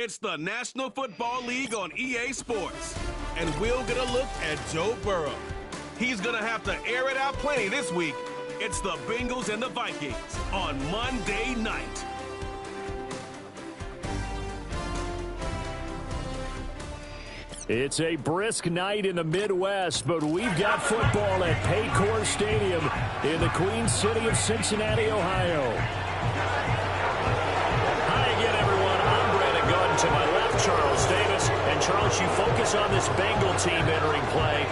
It's the National Football League on EA Sports. And we'll get a look at Joe Burrow. He's going to have to air it out plenty this week. It's the Bengals and the Vikings on Monday night. It's a brisk night in the Midwest, but we've got football at Paycor Stadium in the Queen City of Cincinnati, Ohio. Hi again, everyone. I'm Brandon Gooden. To my left, Charles Davis. And, Charles, you focus on this Bengal team entering play.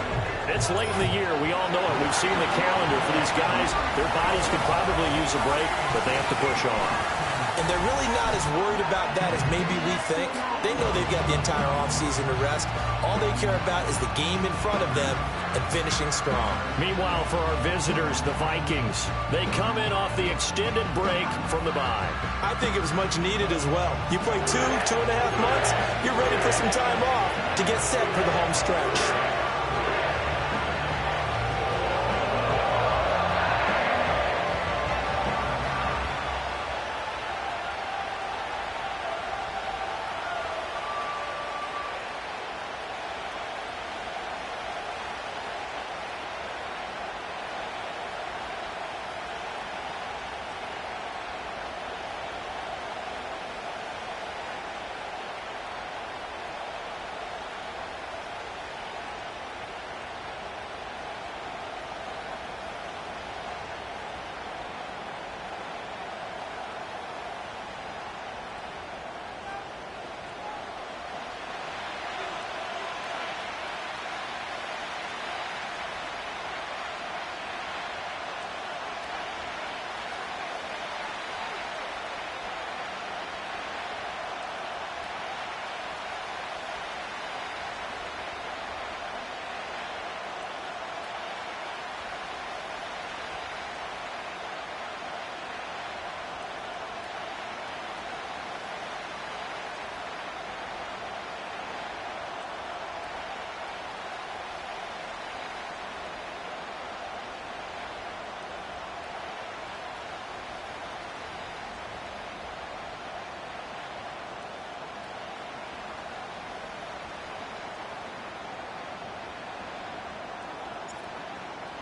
It's late in the year. We all know it. We've seen the calendar for these guys. Their bodies could probably use a break, but they have to push on. And they're really not as worried about that as maybe we think. They know they've got the entire offseason to rest. All they care about is the game in front of them and finishing strong. Meanwhile, for our visitors, the Vikings, they come in off the extended break from the bye. I think it was much needed as well. You play 2.5 months, you're ready for some time off to get set for the home stretch.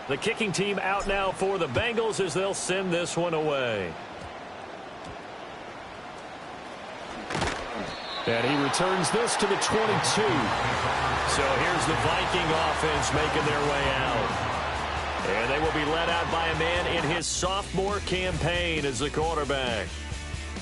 The kicking team out now for the Bengals as they'll send this one away. And he returns this to the 22. So here's the Viking offense making their way out. And they will be led out by a man in his sophomore campaign as the quarterback.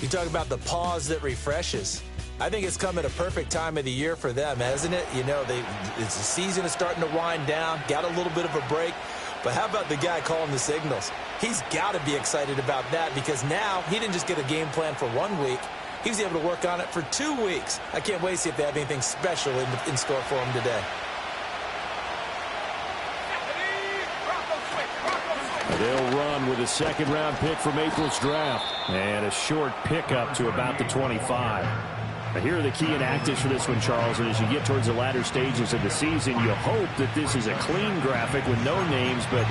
You talk about the pause that refreshes. I think it's come at a perfect time of the year for them, hasn't it? You know, the season is starting to wind down, got a little bit of a break. But how about the guy calling the signals? He's got to be excited about that because now he didn't just get a game plan for 1 week. He was able to work on it for 2 weeks. I can't wait to see if they have anything special in store for him today. They'll run with a second-round pick from April's draft. And a short pickup to about the 25. Now, here are the key inactives for this one, Charles. And as you get towards the latter stages of the season, you hope that this is a clean graphic with no names, but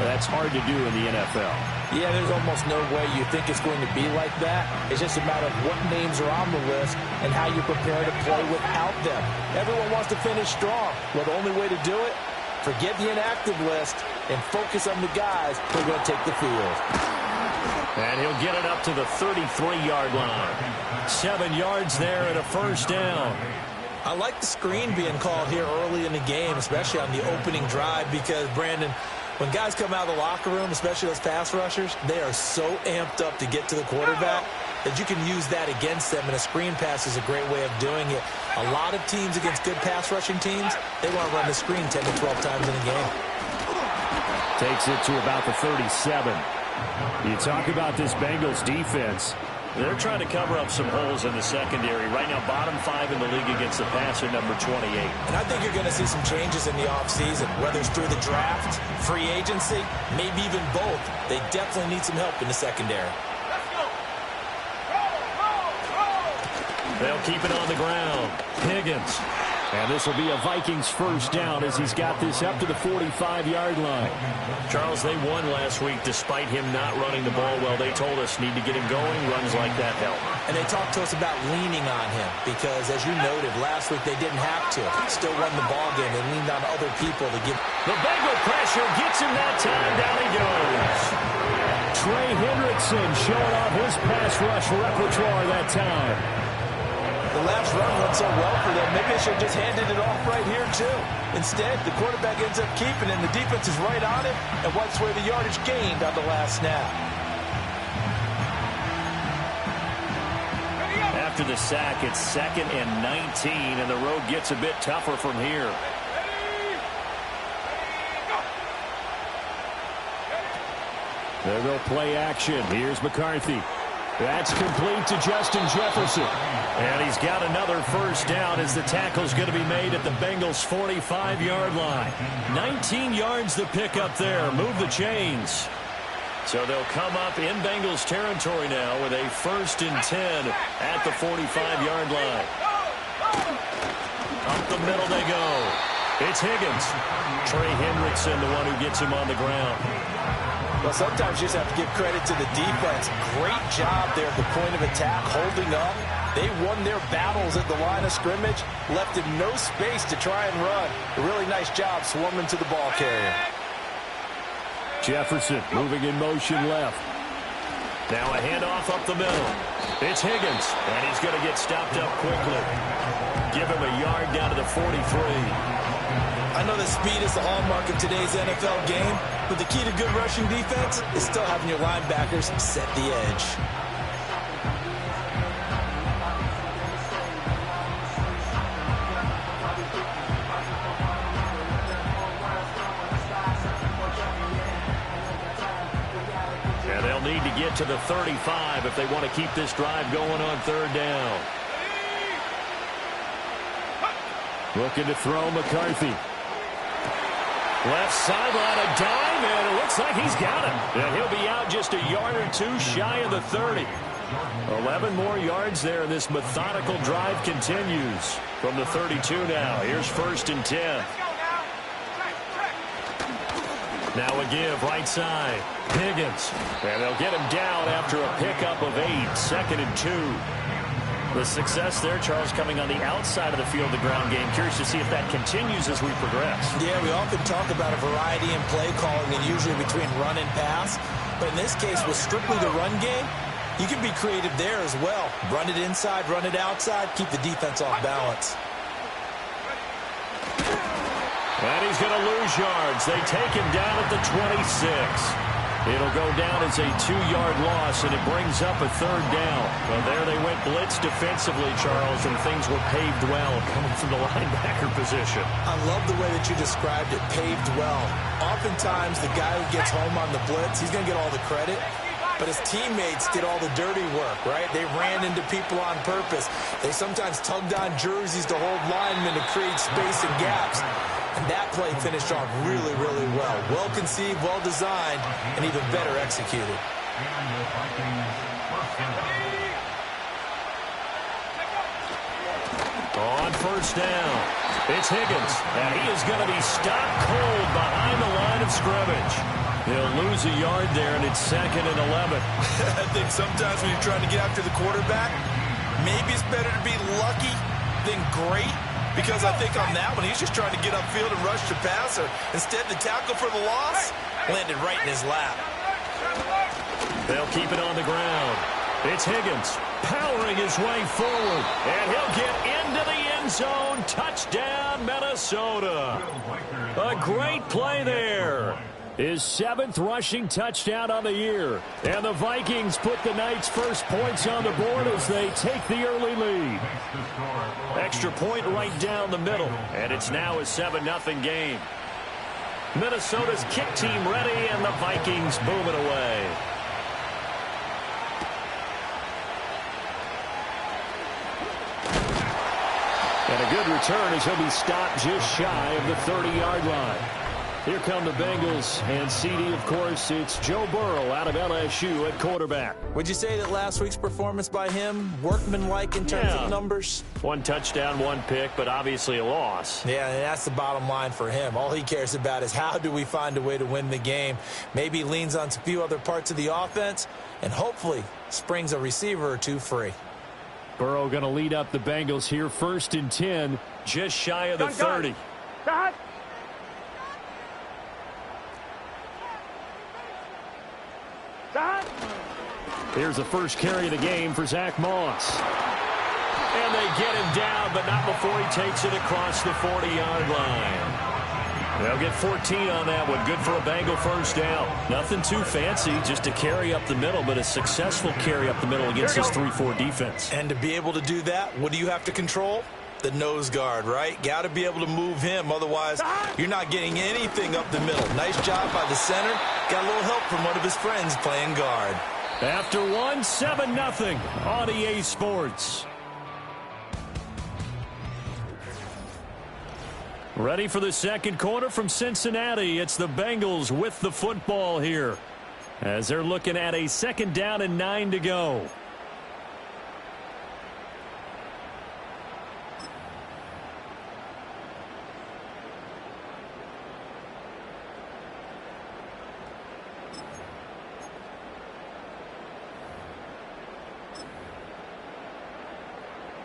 that's hard to do in the NFL. Yeah, there's almost no way you think it's going to be like that. It's just a matter of what names are on the list and how you prepare to play without them. Everyone wants to finish strong. Well, the only way to do it, forget the inactive list and focus on the guys who are going to take the field. And he'll get it up to the 33-yard line. 7 yards there and a first down. I like the screen being called here early in the game, especially on the opening drive, because, Brandon, when guys come out of the locker room, especially those pass rushers, they are so amped up to get to the quarterback that you can use that against them, and a screen pass is a great way of doing it. A lot of teams against good pass rushing teams, they want to run the screen 10 to 12 times in a game. Takes it to about the 37. You talk about this Bengals defense. They're trying to cover up some holes in the secondary. Right now, bottom 5 in the league against the passer, number 28. And I think you're going to see some changes in the offseason, whether it's through the draft, free agency, maybe even both. They definitely need some help in the secondary. They'll keep it on the ground. Higgins And this will be a Vikings first down as he's got this up to the 45-yard line. Charles, they won last week despite him not running the ball well. They told us need to get him going. Runs like that help. And they talked to us about leaning on him because, as you noted, last week they didn't have to. Still won the ball game. They leaned on other people to give. The Bengal pressure gets him that time. Down he goes. Trey Hendrickson showing off his pass rush repertoire that time. The last run went so well for them, maybe they should have just handed it off right here, too. Instead, the quarterback ends up keeping it, and the defense is right on it and wipes away the yardage gained on the last snap. After the sack, it's 2nd and 19, and the road gets a bit tougher from here. There they'll play action. Here's McCarthy. That's complete to Justin Jefferson. And he's got another first down as the tackle's going to be made at the Bengals' 45-yard line. 19 yards to pick up there. Move the chains. So they'll come up in Bengals territory now with a 1st and 10 at the 45-yard line. Up the middle they go. It's Higgins. Trey Hendrickson, the one who gets him on the ground. Well, sometimes you just have to give credit to the defense. Great job there at the point of attack, holding up. They won their battles at the line of scrimmage, left him no space to try and run. A really nice job swarming to the ball carrier. Jefferson moving in motion left. Now a handoff up the middle. It's Higgins, and he's going to get stopped up quickly. Give him a yard down to the 43. I know that speed is the hallmark of today's NFL game, but the key to good rushing defense is still having your linebackers set the edge. And they'll need to get to the 35 if they want to keep this drive going on 3rd down. Looking to throw McCarthy. Left sideline, a dive, and it looks like he's got him. And he'll be out just a yard or two shy of the 30. 11 more yards there, and this methodical drive continues. From the 32 now, here's 1st and 10. Now a give, right side. Higgins. And they'll get him down after a pickup of 8. 2nd and 2. The success there, Charles, coming on the outside of the field, the ground game. Curious to see if that continues as we progress. Yeah, we often talk about a variety in play calling and usually between run and pass. But in this case, with strictly the run game, you can be creative there as well. Run it inside, run it outside, keep the defense off balance. And he's going to lose yards. They take him down at the 26. It'll go down as a 2-yard loss, and it brings up a 3rd down. Well, there they went blitz defensively, Charles, and things were paved well coming from the linebacker position. I love the way that you described it, paved well. Oftentimes, the guy who gets home on the blitz, he's going to get all the credit. But his teammates did all the dirty work, right? They ran into people on purpose. They sometimes tugged on jerseys to hold linemen to create space and gaps. And that play finished off really, really well. Well conceived, well designed, and even better executed. On 1st down, it's Higgins. And he is going to be stopped cold behind the line of scrimmage. He'll lose a yard there, and it's 2nd and 11. I think sometimes when you're trying to get after the quarterback, maybe it's better to be lucky than great. Because I think on that one, he's just trying to get upfield and rush the passer. Instead, the tackle for the loss landed right in his lap. They'll keep it on the ground. It's Higgins powering his way forward. And he'll get into the end zone. Touchdown, Minnesota. A great play there. His 7th rushing touchdown on the year. And the Vikings put the Knights' first points on the board as they take the early lead. Extra point right down the middle. And it's now a 7-0 game. Minnesota's kick team ready, and the Vikings boom it away. And a good return as he'll be stopped just shy of the 30-yard line. Here come the Bengals, and CD, of course, it's Joe Burrow out of LSU at quarterback. Would you say that last week's performance by him, workmanlike in terms of numbers? 1 touchdown, 1 pick, but obviously a loss. Yeah, and that's the bottom line for him. All he cares about is how do we find a way to win the game. Maybe leans on a few other parts of the offense, and hopefully springs a receiver or two free. Burrow going to lead up the Bengals here, 1st and 10. Just shy of the 30. Here's the first carry of the game for Zach Moss. And they get him down, but not before he takes it across the 40-yard line. They'll get 14 on that one. Good for a Bengal first down. Nothing too fancy, just a carry up the middle, but a successful carry up the middle against this 3-4 defense. And to be able to do that, what do you have to control? The nose guard, right? Got to be able to move him. Otherwise, you're not getting anything up the middle. Nice job by the center. Got a little help from one of his friends playing guard. After 1, 7-0 on EA Sports. Ready for the second quarter from Cincinnati. It's the Bengals with the football here, as they're looking at a 2nd down and 9 to go.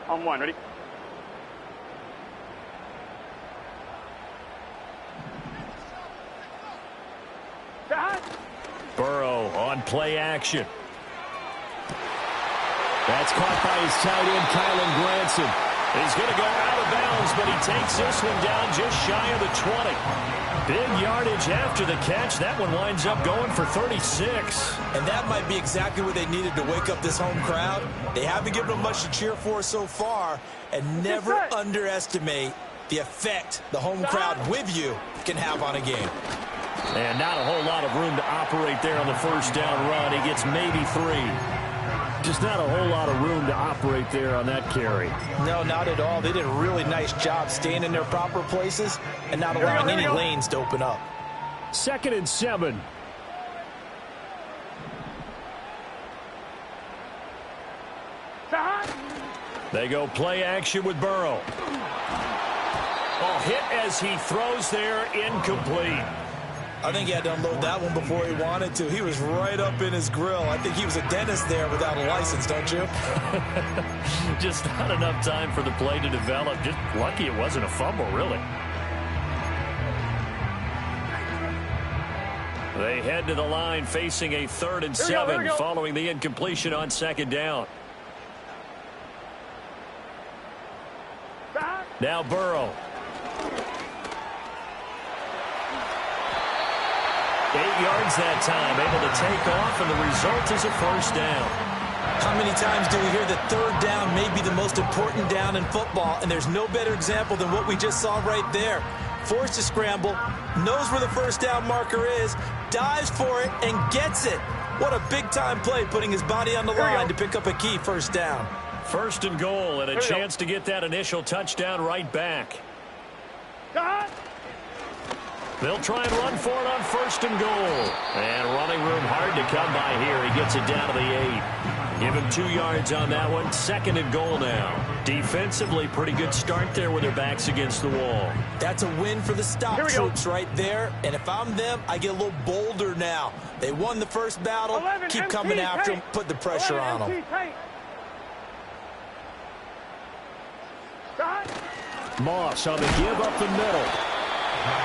On 1, ready? Burrow on play action. That's caught by his tight end, Kylan Granson. He's going to go out of bounds, but he takes this one down just shy of the 20. Big yardage after the catch. That one winds up going for 36. And that might be exactly what they needed to wake up this home crowd. They haven't given them much to cheer for so far, and never underestimate the effect the home crowd with you can have on a game. And not a whole lot of room to operate there on the first down run. He gets maybe 3. Just not a whole lot of room to operate there on that carry. No, not at all. They did a really nice job staying in their proper places and not allowing any lanes to open up. 2nd and 7. They go play action with Burrow. Oh, hit as he throws there, incomplete. I think he had to unload that one before he wanted to. He was right up in his grill. I think he was a dentist there without a license, don't you? Just not enough time for the play to develop. Just lucky it wasn't a fumble, really. They head to the line facing a 3rd and 7 following the incompletion on 2nd down. Now Burrow. 8 yards that time, able to take off, and the result is a first down. How many times do we hear that 3rd down may be the most important down in football, and there's no better example than what we just saw right there. Forced to scramble, knows where the first down marker is, dives for it, and gets it. What a big-time play, putting his body on the line to pick up a key first down. 1st and goal, and a chance to get that initial touchdown right back. They'll try and run for it on 1st and goal. And running room hard to come by here. He gets it down to the 8. Give him 2 yards on that one. 2nd and goal now. Defensively, pretty good start there with their backs against the wall. That's a win for the stop troops right there. And if I'm them, I get a little bolder now. They won the first battle. Keep coming after them. Put the pressure on them. Moss on the give up the middle.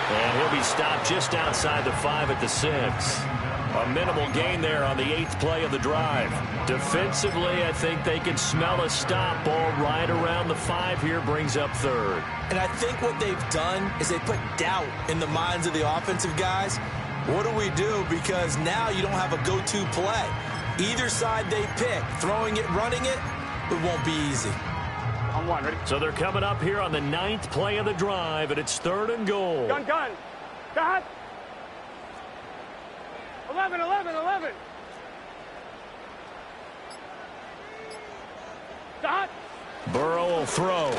And he'll be stopped just outside the 5 at the 6. A minimal gain there on the 8th play of the drive. Defensively, I think they can smell a stop. Ball right around the 5 here, brings up 3rd. And I think what they've done is they put doubt in the minds of the offensive guys. What do we do? Because now you don't have a go-to play. Either side they pick, throwing it, running it, it won't be easy. On 1, ready? So they're coming up here on the 9th play of the drive, and it's 3rd and goal. Gun. Stop. 11. Stop. Burrow will throw.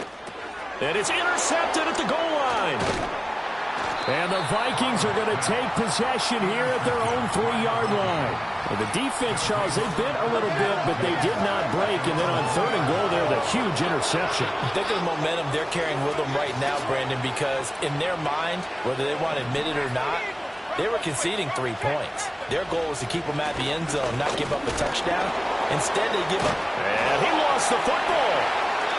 And it's intercepted at the goal line. And the Vikings are going to take possession here at their own 3-yard line. And the defense, Charles, they bit a little bit, but they did not break. And then on 3rd and goal there, the huge interception. Think of the momentum they're carrying with them right now, Brandon, because in their mind, whether they want to admit it or not, they were conceding 3 points. Their goal was to keep them at the end zone, not give up a touchdown. Instead, they give up. And he lost the football.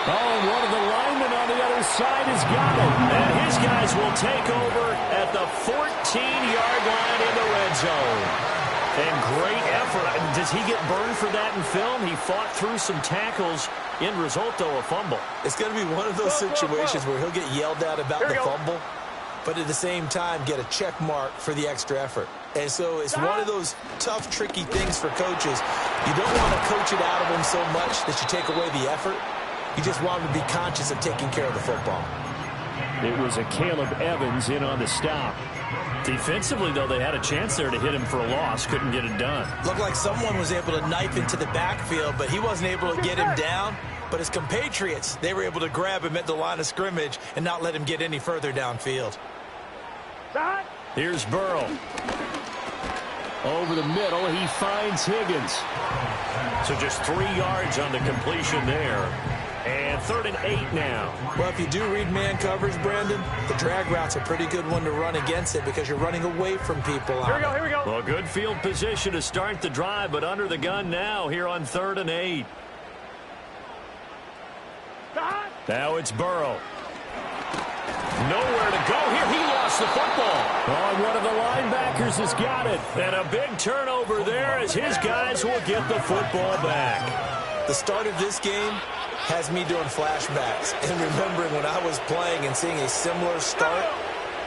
Oh, and one of the linemen on the other side has got it. And his guys will take over at the 14-yard line in the red zone. And great effort. Does he get burned for that in film? He fought through some tackles. End result, though, a fumble. It's going to be one of those situations where he'll get yelled at about the fumble, but at the same time get a check mark for the extra effort. And so it's one of those tough, tricky things for coaches. You don't want to coach it out of them so much that you take away the effort. You just want them to be conscious of taking care of the football. It was a Caleb Evans in on the stop. Defensively, though, they had a chance there to hit him for a loss. Couldn't get it done. Looked like someone was able to knife into the backfield, but he wasn't able to get him down. But his compatriots, they were able to grab him at the line of scrimmage and not let him get any further downfield. Here's Burrow. Over the middle, he finds Higgins. So just 3 yards on the completion there. And 3rd and 8 now. Well, if you do read man coverage, Brandon, the drag route's a pretty good one to run against it because you're running away from people. Here we go. Well, good field position to start the drive, but under the gun now here on 3rd and 8. Now it's Burrow. Nowhere to go here. He lost the football. Oh, and one of the linebackers has got it. And a big turnover there as his guys will get the football back. The start of this game has me doing flashbacks and remembering when I was playing and seeing a similar start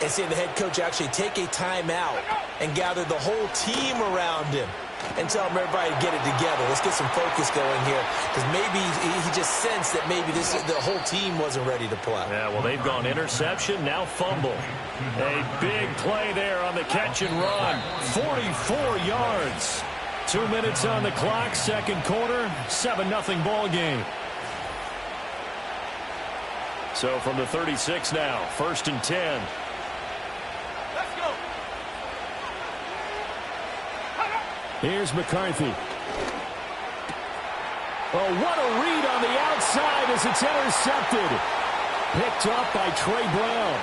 and seeing the head coach actually take a timeout and gather the whole team around him and tell him everybody to get it together. Let's get some focus going here because maybe he just sensed that maybe the whole team wasn't ready to play. Yeah, well, they've gone interception, now fumble. A big play there on the catch and run. 44 yards. 2 minutes on the clock, 2nd quarter, 7-0 ball game. So from the 36 now, 1st and 10. Let's go. Here's McCarthy. Oh, what a read on the outside as it's intercepted. Picked up by Trey Brown.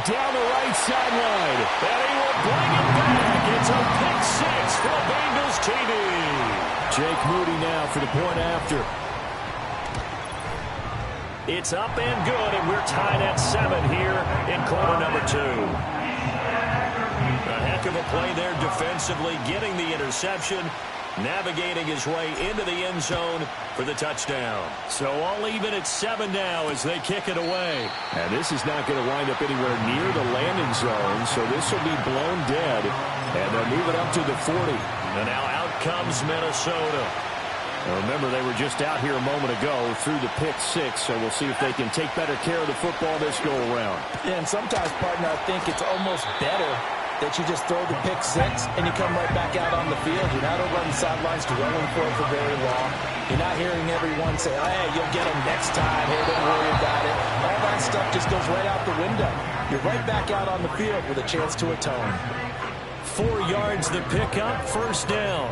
Down the right sideline. And he will bring it back. It's a pick 6 for Bengals TV. Jake Moody now for the point after. It's up and good, and we're tied at 7 here in quarter number 2. A heck of a play there defensively, getting the interception, navigating his way into the end zone for the touchdown. So all even at 7 now as they kick it away. And this is not going to wind up anywhere near the landing zone, so this will be blown dead. And they'll move it up to the 40. And now out comes Minnesota. Now remember, they were just out here a moment ago through the pick 6, so we'll see if they can take better care of the football this go-around. Yeah, and sometimes, partner, I think it's almost better that you just throw the pick 6 and you come right back out on the field. You're not over on the sidelines dwelling for it for very long. You're not hearing everyone say, oh, hey, you'll get them next time. Hey, don't worry about it. All that stuff just goes right out the window. You're right back out on the field with a chance to atone. 4 yards the pickup, 1st down.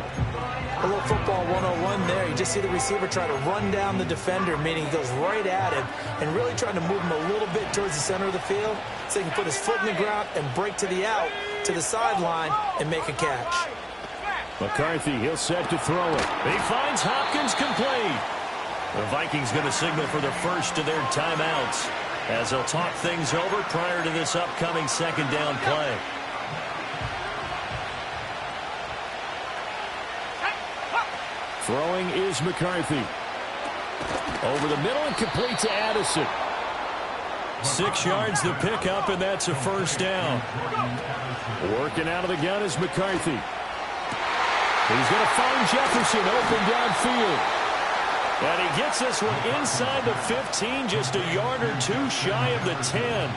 A little football 101 there. You just see the receiver try to run down the defender, meaning he goes right at him and really trying to move him a little bit towards the center of the field so he can put his foot in the ground and break to the out, to the sideline, and make a catch. McCarthy, he'll set to throw it. He finds Hopkins complete. The Vikings going to signal for the first of their timeouts as they'll talk things over prior to this upcoming 2nd down play. Throwing is McCarthy. Over the middle and complete to Addison. 6 yards the pickup, and that's a 1st down. Working out of the gun is McCarthy. He's going to find Jefferson open downfield. And he gets this one inside the 15, just a yard or 2 shy of the 10.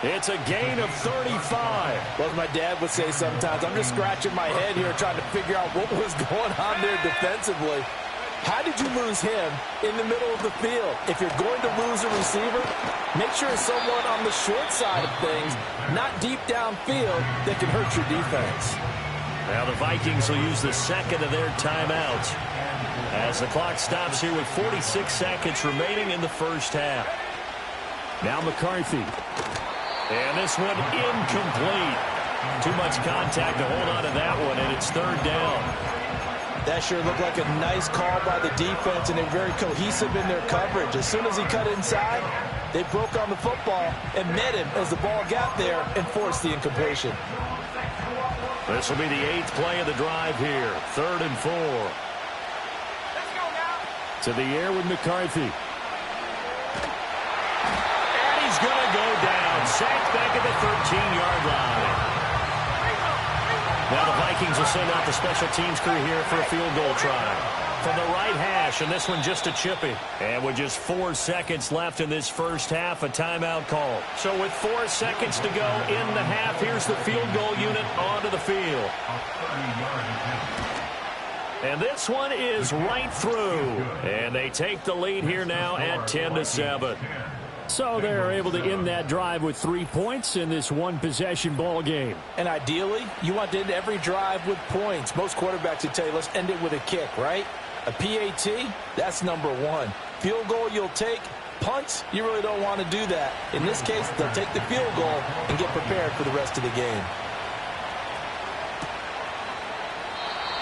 It's a gain of 35. Well, as my dad would say sometimes, I'm just scratching my head here trying to figure out what was going on there defensively. How did you lose him in the middle of the field? If you're going to lose a receiver, make sure it's someone on the short side of things, not deep downfield, that can hurt your defense. Now the Vikings will use the second of their timeouts as the clock stops here with 46 seconds remaining in the first half. Now McCarthy. And this one incomplete. Too much contact to hold on to that one, and it's third down. That sure looked like a nice call by the defense, and they're very cohesive in their coverage. As soon as he cut inside, they broke on the football and met him as the ball got there and forced the incompletion. This will be the 8th play of the drive here. 3rd and 4. Let's go now. To the air with McCarthy. And he's going to go down. Sacked back at the 13-yard line. Now the Vikings will send out the special teams crew here for a field goal try. From the right hash, and this one just a chippy. And with just 4 seconds left in this first half, a timeout call. So with 4 seconds to go in the half, here's the field goal unit onto the field. And this one is right through. And they take the lead here now at 10-7. So they're able to end that drive with 3 points in this one-possession ball game. And ideally, you want to end every drive with points. Most quarterbacks would tell you, let's end it with a kick, right? A PAT, that's number 1. Field goal you'll take. Punts, you really don't want to do that. In this case, they'll take the field goal and get prepared for the rest of the game.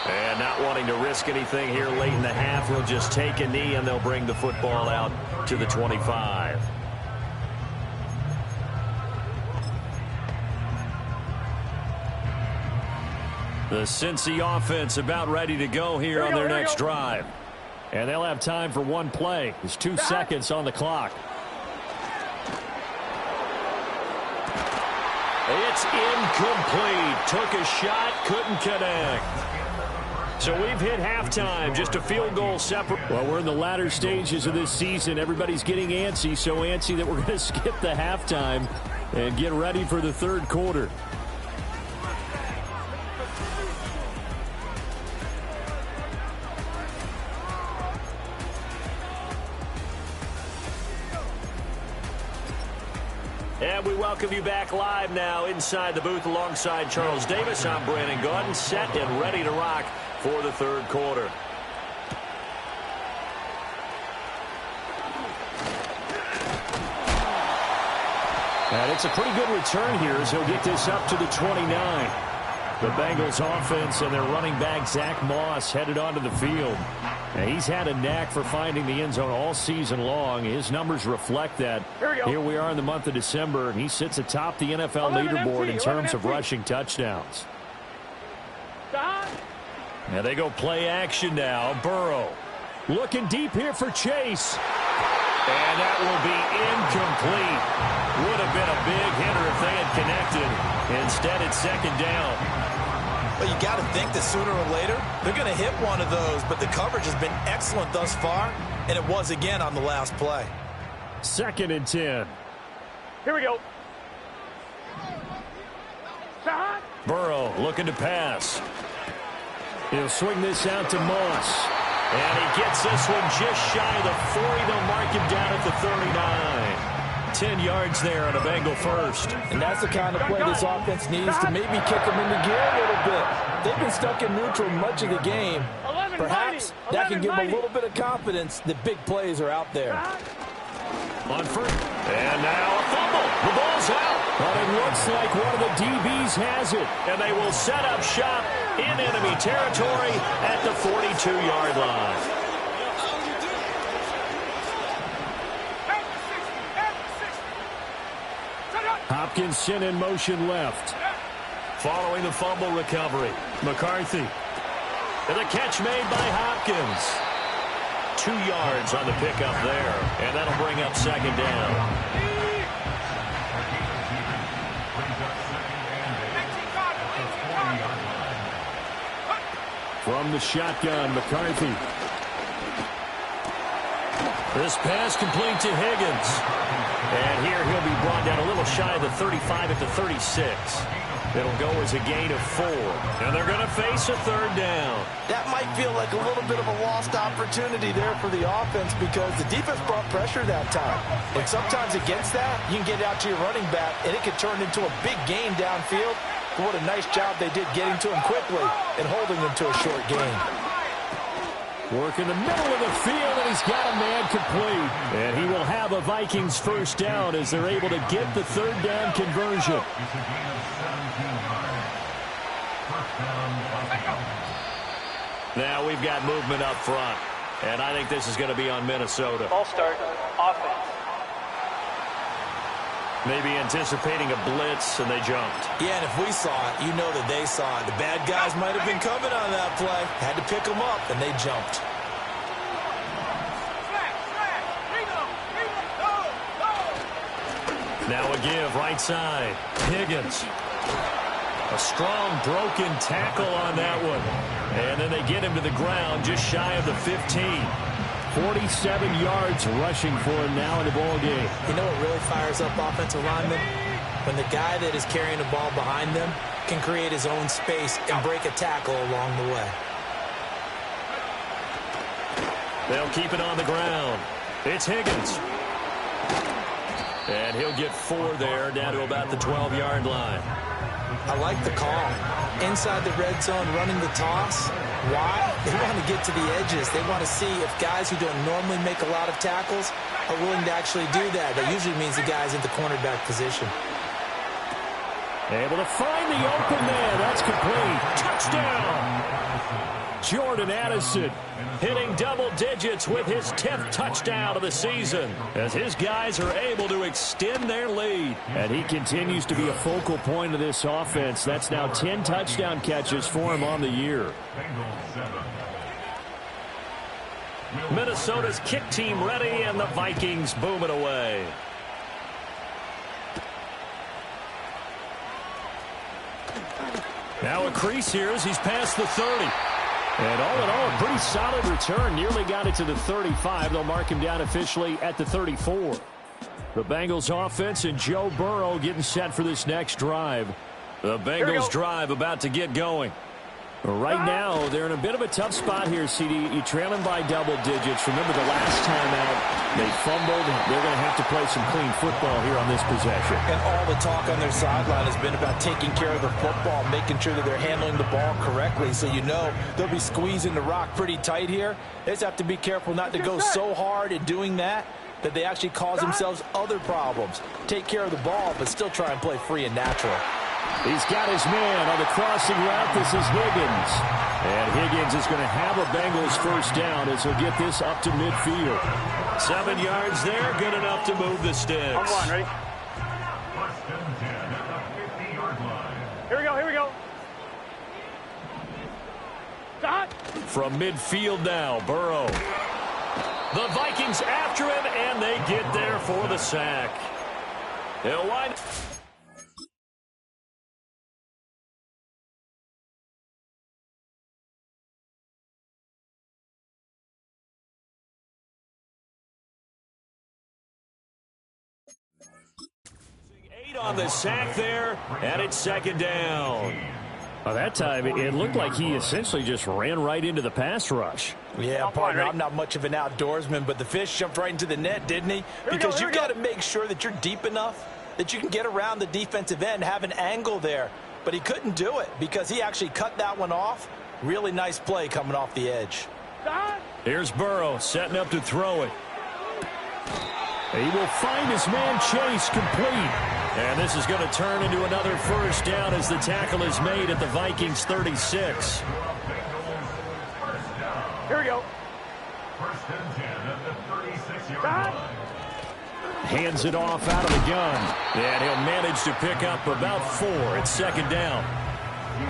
And not wanting to risk anything here late in the half, we'll just take a knee and they'll bring the football out to the 25. The Cincy offense about ready to go here on their next drive. And they'll have time for one play. There's 2 seconds on the clock. It's incomplete. Took a shot, couldn't connect. So we've hit halftime, just a field goal separate. Well, we're in the latter stages of this season. Everybody's getting antsy, so antsy that we're going to skip the halftime and get ready for the third quarter. And we welcome you back live now inside the booth alongside Charles Davis. I'm Brandon Gaudin, set and ready to rock for the third quarter. And it's a pretty good return here as he'll get this up to the 29. The Bengals offense and their running back, Zach Moss, headed onto the field. And he's had a knack for finding the end zone all season long. His numbers reflect that. Here we are in the month of December, and he sits atop the NFL leaderboard in terms of rushing touchdowns. And they go play action now. Burrow looking deep here for Chase. And that will be incomplete. Would have been a big hitter if they had connected. Instead, it's second down. Well, you got to think that sooner or later, they're going to hit one of those, but the coverage has been excellent thus far, and it was again on the last play. 2nd and 10. Here we go. Burrow looking to pass. He'll swing this out to Moss. And he gets this one just shy of the 40. They'll mark him down at the 39. 10 yards there on a Bengal first. And that's the kind of play this offense needs to maybe kick them into gear a little bit. They've been stuck in neutral much of the game. Perhaps that can give them a little bit of confidence that big plays are out there. On first. And now a fumble. The ball's out. But it looks like one of the DBs has it. And they will set up shop in enemy territory at the 42-yard line. Hopkinson in motion left. Following the fumble recovery, McCarthy. And the catch made by Hopkins. 2 yards on the pickup there. And that'll bring up second down. From the shotgun, McCarthy. This pass complete to Higgins. And here he'll be brought down a little shy of the 35 at the 36. It'll go as a gain of 4. And they're going to face a third down. That might feel like a little bit of a lost opportunity there for the offense because the defense brought pressure that time. And sometimes against that, you can get out to your running back, and it can turn into a big gain downfield. But what a nice job they did getting to him quickly and holding him to a short gain. Work in the middle of the field, and he's got a man complete. And he will have a Vikings first down as they're able to get the third down conversion. Now we've got movement up front, and I think this is going to be on Minnesota. Ball start, offense. Maybe anticipating a blitz, and they jumped. Yeah, and if we saw it, you know that they saw it. The bad guys might have been coming on that play. Had to pick them up, and they jumped. Now a give, right side. Higgins. A strong broken tackle on that one. And then they get him to the ground just shy of the 15. 47 yards rushing for him now in the ball game. You know what really fires up offensive linemen? When the guy that is carrying the ball behind them can create his own space and break a tackle along the way. They'll keep it on the ground. It's Higgins. And he'll get 4 there, down to about the 12-yard line. I like the call. Inside the red zone, running the toss. Why? They want to get to the edges. They want to see if guys who don't normally make a lot of tackles are willing to actually do that. That usually means the guy's in the cornerback position. Able to find the open man. That's complete. Touchdown! Jordan Addison hitting double digits with his 10th touchdown of the season as his guys are able to extend their lead. And he continues to be a focal point of this offense. That's now 10 touchdown catches for him on the year. Minnesota's kick team ready, and the Vikings boom it away. Now a crease here as he's past the 30. And all in all, a pretty solid return. Nearly got it to the 35. They'll mark him down officially at the 34. The Bengals offense and Joe Burrow getting set for this next drive. The Bengals drive about to get going. Right now, they're in a bit of a tough spot here, CD. You're trailing by double digits. Remember the last time out, they fumbled. They're going to have to play some clean football here on this possession. And all the talk on their sideline has been about taking care of the football, making sure that they're handling the ball correctly. So you know they'll be squeezing the rock pretty tight here. They just have to be careful not to go so hard in doing that they actually cause themselves other problems. Take care of the ball, but still try and play free and natural. He's got his man on the crossing route. This is Higgins. And Higgins is going to have a Bengals first down as he'll get this up to midfield. 7 yards there, good enough to move the sticks. On one, ready? Here we go, here we go. Stop. From midfield now, Burrow. The Vikings after him, and they get there for the sack. He'll wind. On the sack there, and it's second down. Well, that time, it looked like he essentially just ran right into the pass rush. Yeah, partner, I'm not much of an outdoorsman, but the fish jumped right into the net, didn't he? Because you've got to make sure that you're deep enough that you can get around the defensive end, have an angle there. But he couldn't do it because he actually cut that one off. Really nice play coming off the edge. Here's Burrow setting up to throw it. He will find his man Chase complete. And this is going to turn into another first down as the tackle is made at the Vikings 36. Here we go. Hands it off out of the gun. And he'll manage to pick up about 4. It's second down.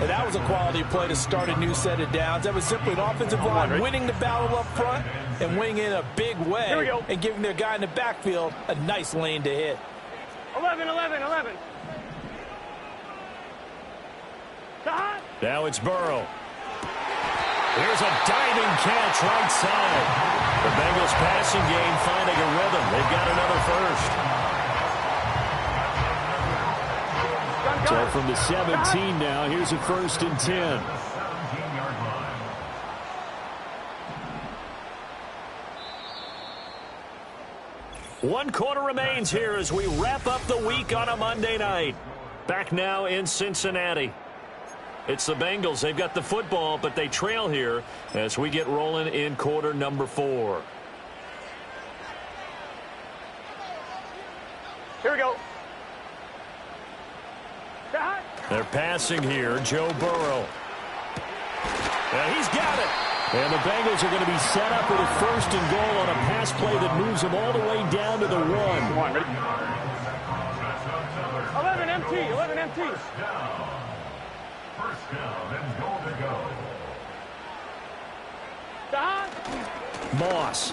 And that was a quality play to start a new set of downs. That was simply an offensive line winning the battle up front and winning in a big way and giving their guy in the backfield a nice lane to hit. 11. Now it's Burrow. Here's a diving catch right side. The Bengals passing game finding a rhythm. They've got another first. So from the 17 now, here's a 1st and 10. 1 quarter remains here as we wrap up the week on a Monday night. Back now in Cincinnati. It's the Bengals. They've got the football, but they trail here as we get rolling in quarter number 4. Here we go. They're passing here. Joe Burrow. And he's got it. And the Bengals are going to be set up with a 1st and goal on a pass play that moves them all the way down to the 1. 11 MT. 11 MT. First down and goal to go. Moss.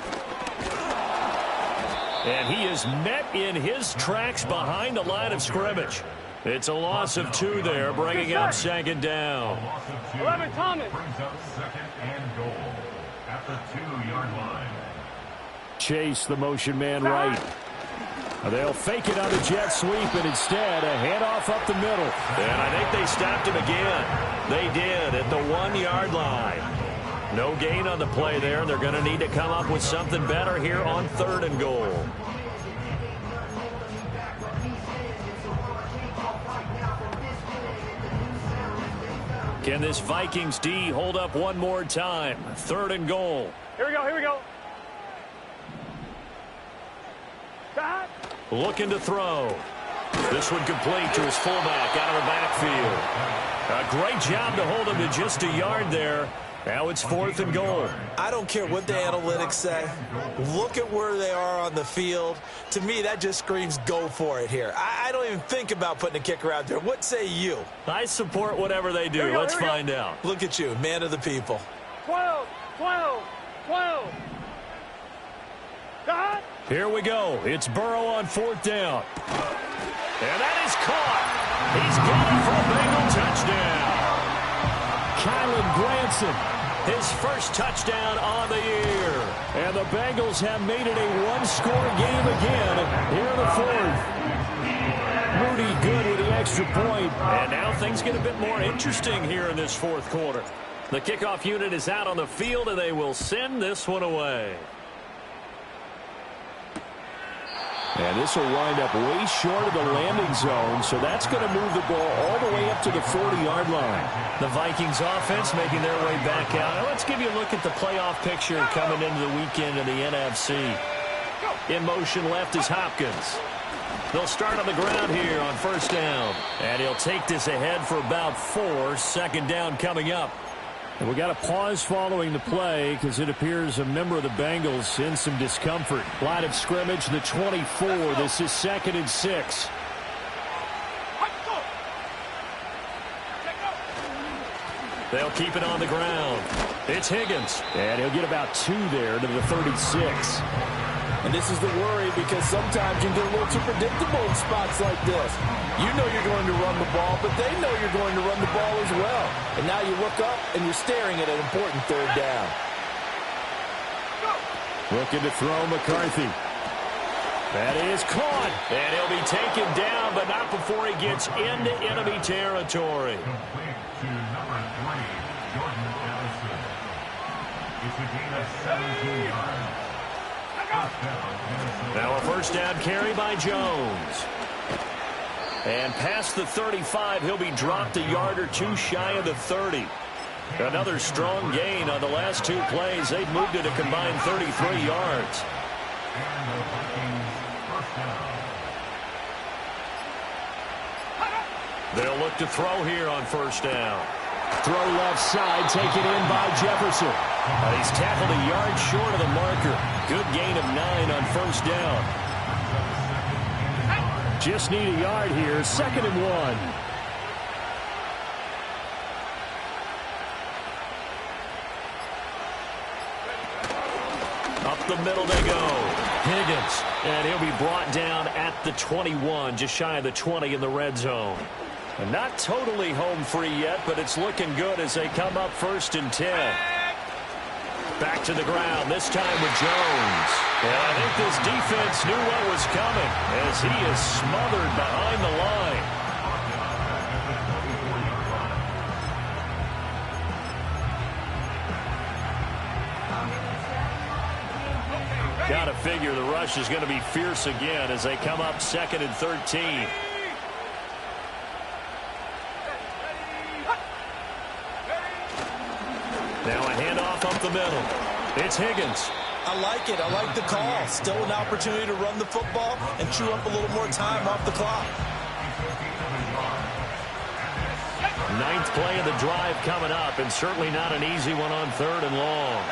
And he is met in his tracks behind the line of scrimmage. It's a loss of 2 there, bringing up 2nd down. 11 Thomas. Brings up 2nd and goal at the 2-yard line. Chase, the motion man right. They'll fake it on the jet sweep, and instead a handoff up the middle. And I think they stopped him again. They did at the 1-yard line. No gain on the play there. They're going to need to come up with something better here on 3rd and goal. Can this Vikings D hold up one more time? 3rd and goal. Here we go. Here we go. Looking to throw. This one complete to his fullback out of the backfield. A great job to hold him to just a yard there. Now it's 4th and goal. I don't care what the analytics say. Look at where they are on the field. To me, that just screams go for it here. I don't even think about putting a kicker out there. What say you? I support whatever they do. Let's find out. Look at you, man of the people. 12, 12, 12. Here we go. It's Burrow on 4th down. And that is caught. He's got it for a Bengal touchdown. Kylan Granson, his 1st touchdown on the year. And the Bengals have made it a 1-score game again here in the 4th. Rudy good with the extra point. And now things get a bit more interesting here in this 4th quarter. The kickoff unit is out on the field, and they will send this one away. And this will wind up way short of the landing zone, so that's going to move the ball all the way up to the 40-yard line. The Vikings offense making their way back out. Now let's give you a look at the playoff picture coming into the weekend in the NFC. In motion left is Hopkins. They'll start on the ground here on 1st down. And he'll take this ahead for about 4. 2nd down coming up. And we got a pause following the play because it appears a member of the Bengals in some discomfort. Line of scrimmage, the 24. This is 2nd and 6. They'll keep it on the ground. It's Higgins. And he'll get about 2 there to the 36. And this is the worry because sometimes you get a little too predictable in spots like this. You know you're going to run the ball, but they know you're going to run the ball as well. And now you look up and you're staring at an important 3rd down. Looking to throw McCarthy. That is caught. And he'll be taken down, but not before he gets into enemy territory. Complete to number 3, Jordan Addison. It's a gain of 17 yards. Now a 1st down carry by Jones. And past the 35, he'll be dropped a yard or 2 shy of the 30. Another strong gain on the last 2 plays. They've moved it a combined 33 yards. And the Vikings 1st down. They'll look to throw here on 1st down. Throw left side, taken in by Jefferson. He's tackled a yard short of the marker. Good gain of 9 on 1st down. Just need a yard here. 2nd and 1. Up the middle they go. Higgins. And he'll be brought down at the 21, just shy of the 20 in the red zone. And not totally home free yet, but it's looking good as they come up 1st and 10. Back to the ground, this time with Jones. And I think this defense knew what was coming as he is smothered behind the line. Got to figure the rush is going to be fierce again as they come up 2nd and 13. Now a handoff up the middle. It's Higgins. I like it. I like the call. Still an opportunity to run the football and chew up a little more time off the clock. 9th play of the drive coming up, and certainly not an easy one on 3rd and long.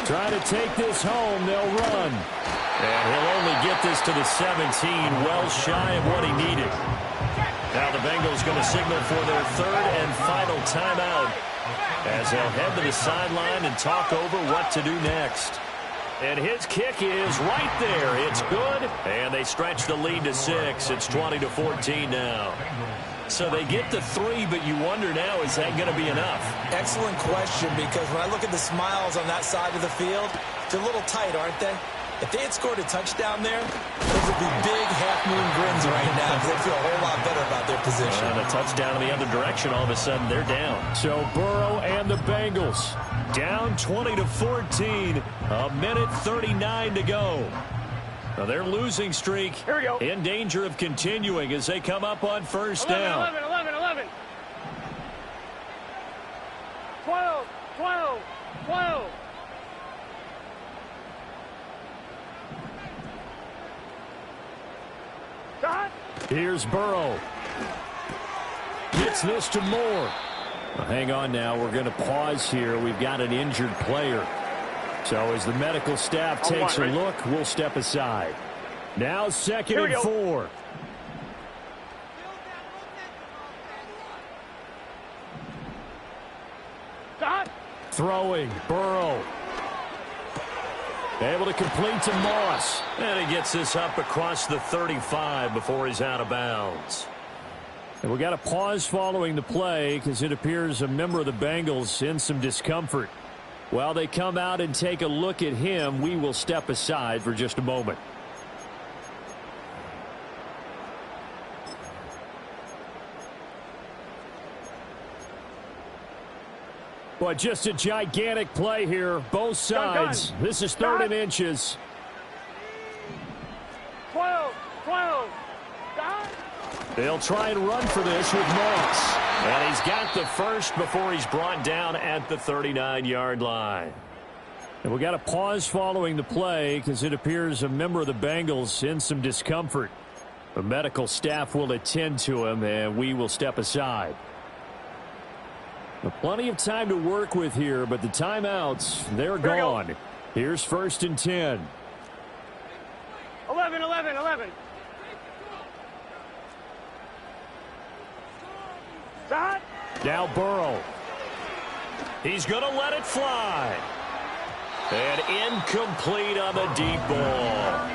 Trying to take this home. They'll run. And he'll only get this to the 17, well shy of what he needed. Now the Bengals going to signal for their 3rd and final timeout as they'll head to the sideline and talk over what to do next. And his kick is right there. It's good. And they stretch the lead to 6. It's 20-14 now. So they get to 3, but you wonder now, is that going to be enough? Excellent question, because when I look at the smiles on that side of the field, they're a little tight, aren't they? If they had scored a touchdown there, those would be big half-moon grins right now because they feel a whole lot better about their position. And a touchdown in the other direction, all of a sudden they're down. So Burrow and the Bengals Down 20-14, a minute 39 to go. Now their losing streak in danger of continuing as they come up on 1st down. 11. 12. Shot. Here's Burrow. Gets this to Moore. Well, hang on now. We're going to pause here. We've got an injured player. So as the medical staff takes a look, we'll step aside. Now 2nd and 4. Shot. Throwing. Burrow. Able to complete to Moss. And he gets this up across the 35 before he's out of bounds. And we got a pause following the play because it appears a member of the Bengals in some discomfort. While they come out and take a look at him, we will step aside for just a moment. But just a gigantic play here, both sides. This is 3rd and inches. 12. They'll try and run for this with Moss. And he's got the first before he's brought down at the 39-yard line. And we got a pause following the play because it appears a member of the Bengals in some discomfort. The medical staff will attend to him, and we will step aside. Plenty of time to work with here, but the timeouts, they're gone. Here's 1st and 10. 11. Shot. Now Burrow. He's going to let it fly. And incomplete on the deep ball.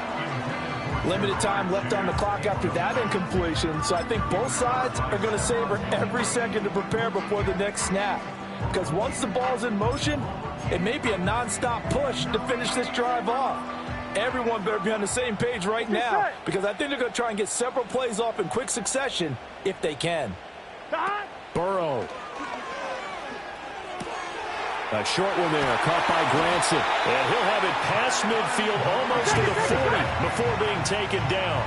Limited time left on the clock after that incompletion, so I think both sides are going to savor every second to prepare before the next snap. Because once the ball's in motion, it may be a nonstop push to finish this drive off. Everyone better be on the same page right now, because I think they're going to try and get several plays off in quick succession if they can. Burrow. A short one there, caught by Granson. And he'll have it past midfield almost to the 40 before being taken down.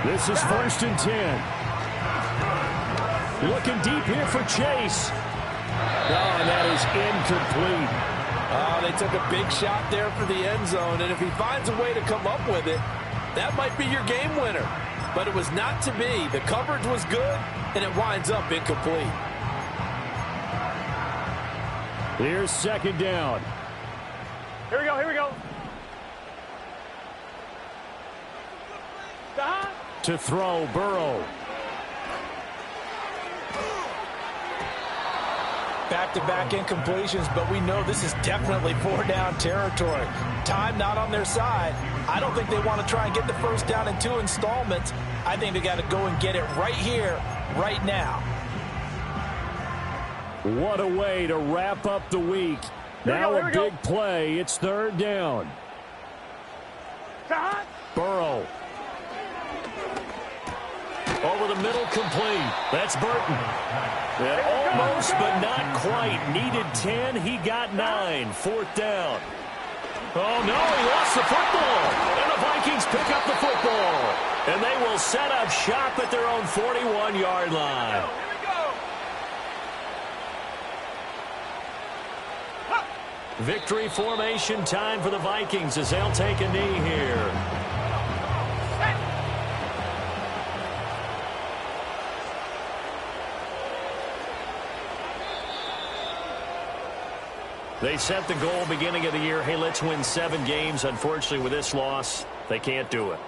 This is 1st and 10. Looking deep here for Chase. Oh, and that is incomplete. They took a big shot there for the end zone, and if he finds a way to come up with it, that might be your game winner. But it was not to be. The coverage was good, and it winds up incomplete. Here's 2nd down. Here we go. Shot. To throw, Burrow. Back-to-back incompletions, but we know this is definitely 4-down territory. Time not on their side. I don't think they want to try and get the first down in 2 installments. I think they got to go and get it right here, right now. What a way to wrap up the week. Now a big play. It's 3rd down. Burrow. Over the middle, complete. That's Burton. And almost, but not quite. Needed 10. He got 9. 4th down. Oh, no, he lost the football. And the Vikings pick up the football. And they will set up shop at their own 41-yard line. Victory formation time for the Vikings as they'll take a knee here. They set the goal beginning of the year, hey, let's win 7 games. Unfortunately, with this loss, they can't do it.